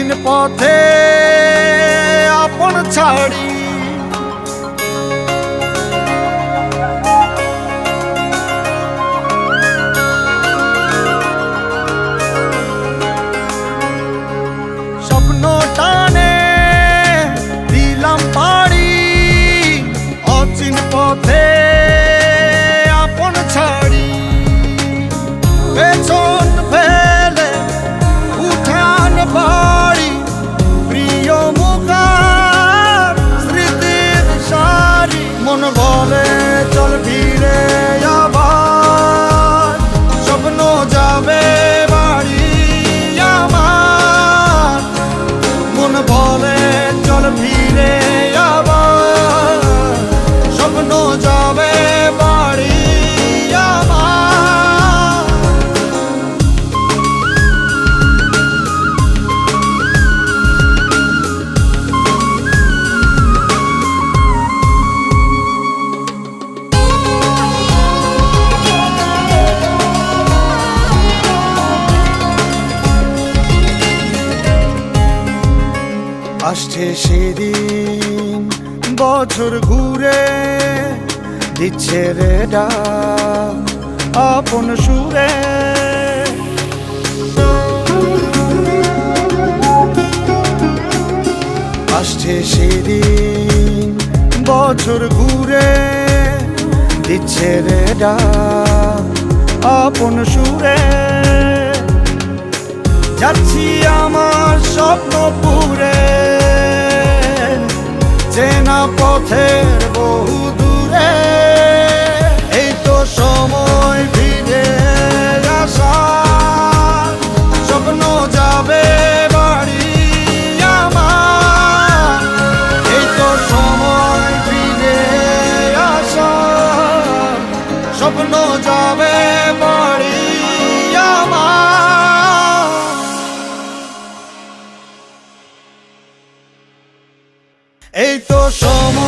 অচিন পথে আপন ছাড়ি স্বপ্ন টানে দিলাম পাড়ি অচিন পথে আপন ছাড়ি পেছন ফেলে উঠান বাড়ি প্রিয় মুখার স্মৃতির সারি মন বলে চল ফিরে আবার স্বপ্ন যাবে বাড়ি আমার মন বলে চল ফিরে আবার স্বপ্ন যাবে বাড়ি আমার আসছে সেদিন বছর ঘুরে দিচ্ছে রে ডাক আপন সুরে আসছে সেদিন বছর ঘুরে দিচ্ছে রে ডাক আপন সুরে যাচ্ছি আমার স্বপ্ন পুরে চেনা পথের বহু দূরে এই তো সময় ফিরে আসার স্বপ্ন যাবে বাড়ি আমার এই তো সময় ফিরে আসার স্বপ্ন যাবে বাড়ি আমার এই তো সময়